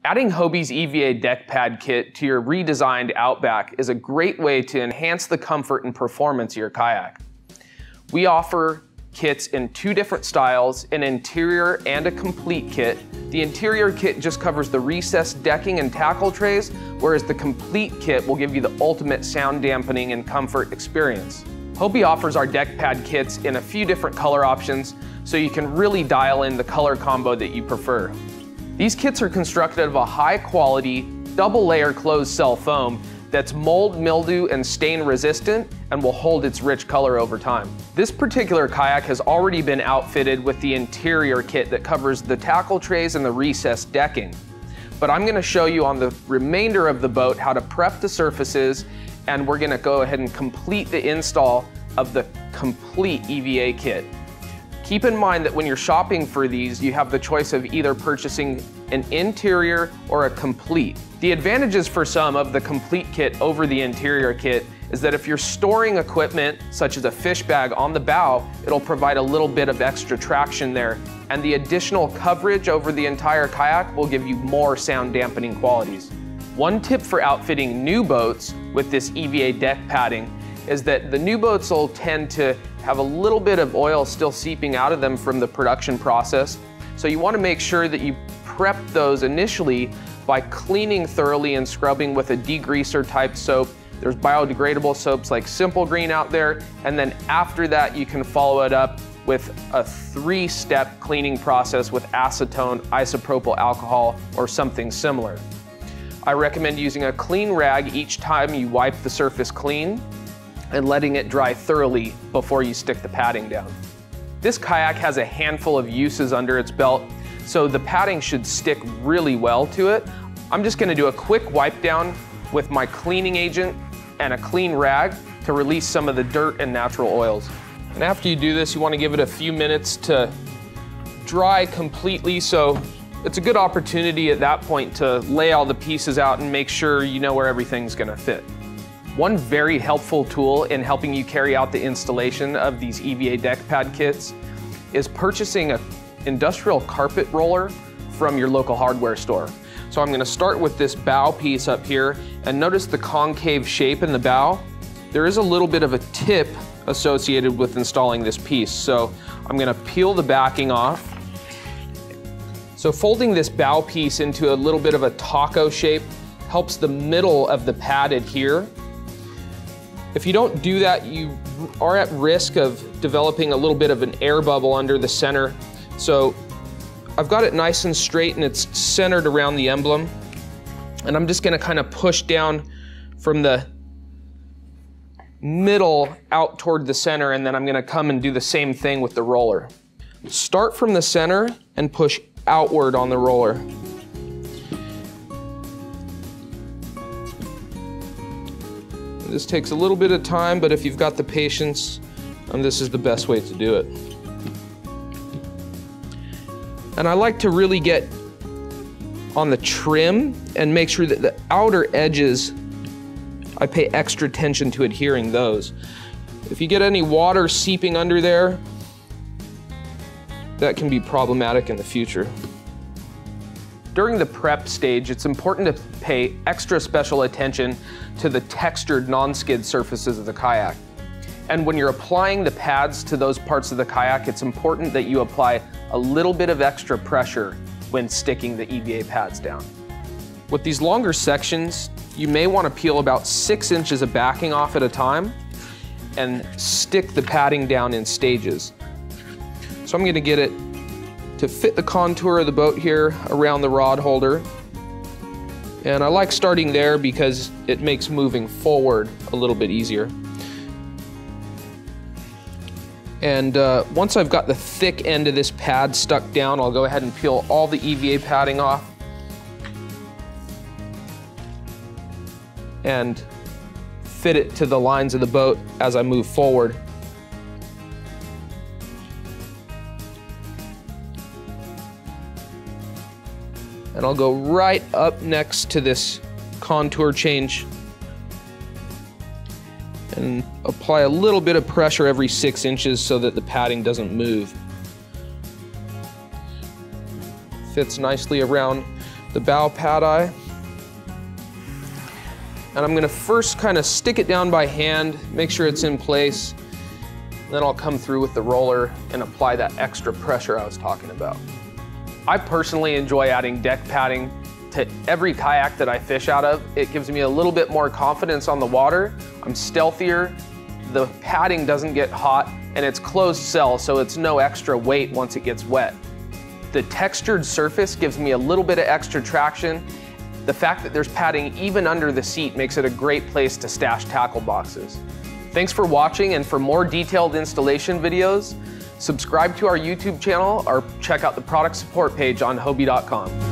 Adding Hobie's EVA deck pad kit to your redesigned Outback is a great way to enhance the comfort and performance of your kayak. We offer kits in two different styles, an interior and a complete kit. The interior kit just covers the recessed decking and tackle trays, whereas the complete kit will give you the ultimate sound dampening and comfort experience. Hobie offers our deck pad kits in a few different color options, so you can really dial in the color combo that you prefer. These kits are constructed of a high quality, double layer closed cell foam that's mold, mildew, and stain resistant and will hold its rich color over time. This particular kayak has already been outfitted with the interior kit that covers the tackle trays and the recessed decking. But I'm gonna show you on the remainder of the boat how to prep the surfaces, and we're gonna go ahead and complete the install of the complete EVA kit. Keep in mind that when you're shopping for these, you have the choice of either purchasing an interior or a complete. The advantages for some of the complete kit over the interior kit is that if you're storing equipment, such as a fish bag on the bow, it'll provide a little bit of extra traction there, and the additional coverage over the entire kayak will give you more sound dampening qualities. One tip for outfitting new boats with this EVA deck padding is that the new boats will tend to have a little bit of oil still seeping out of them from the production process. So you want to make sure that you prep those initially by cleaning thoroughly and scrubbing with a degreaser type soap. There's biodegradable soaps like Simple Green out there, and then after that you can follow it up with a 3-step cleaning process with acetone, isopropyl alcohol, or something similar. I recommend using a clean rag each time you wipe the surface clean and letting it dry thoroughly before you stick the padding down. This kayak has a handful of uses under its belt, so the padding should stick really well to it. I'm just gonna do a quick wipe down with my cleaning agent and a clean rag to release some of the dirt and natural oils. And after you do this, you wanna give it a few minutes to dry completely, so it's a good opportunity at that point to lay all the pieces out and make sure you know where everything's gonna fit. One very helpful tool in helping you carry out the installation of these EVA deck pad kits is purchasing an industrial carpet roller from your local hardware store. So I'm gonna start with this bow piece up here, and notice the concave shape in the bow. There is a little bit of a tip associated with installing this piece, so I'm gonna peel the backing off. So folding this bow piece into a little bit of a taco shape helps the middle of the pad adhere. If you don't do that, you are at risk of developing a little bit of an air bubble under the center. So I've got it nice and straight and it's centered around the emblem. And I'm just gonna kind of push down from the middle out toward the center, and then I'm gonna come and do the same thing with the roller. Start from the center and push outward on the roller. This takes a little bit of time, but if you've got the patience, this is the best way to do it. And I like to really get on the trim and make sure that the outer edges, I pay extra attention to adhering those. If you get any water seeping under there, that can be problematic in the future. During the prep stage, it's important to pay extra special attention to the textured non-skid surfaces of the kayak. And when you're applying the pads to those parts of the kayak, it's important that you apply a little bit of extra pressure when sticking the EVA pads down. With these longer sections, you may want to peel about 6 inches of backing off at a time and stick the padding down in stages. So I'm going to get it to fit the contour of the boat here around the rod holder. And I like starting there because it makes moving forward a little bit easier. And once I've got the thick end of this pad stuck down, I'll go ahead and peel all the EVA padding off and fit it to the lines of the boat as I move forward. And I'll go right up next to this contour change and apply a little bit of pressure every 6 inches so that the padding doesn't move. Fits nicely around the bow pad eye. And I'm gonna first kind of stick it down by hand, make sure it's in place. Then I'll come through with the roller and apply that extra pressure I was talking about. I personally enjoy adding deck padding to every kayak that I fish out of. It gives me a little bit more confidence on the water. I'm stealthier, the padding doesn't get hot, and it's closed cell, so it's no extra weight once it gets wet. The textured surface gives me a little bit of extra traction. The fact that there's padding even under the seat makes it a great place to stash tackle boxes. Thanks for watching, and for more detailed installation videos, subscribe to our YouTube channel or check out the product support page on Hobie.com.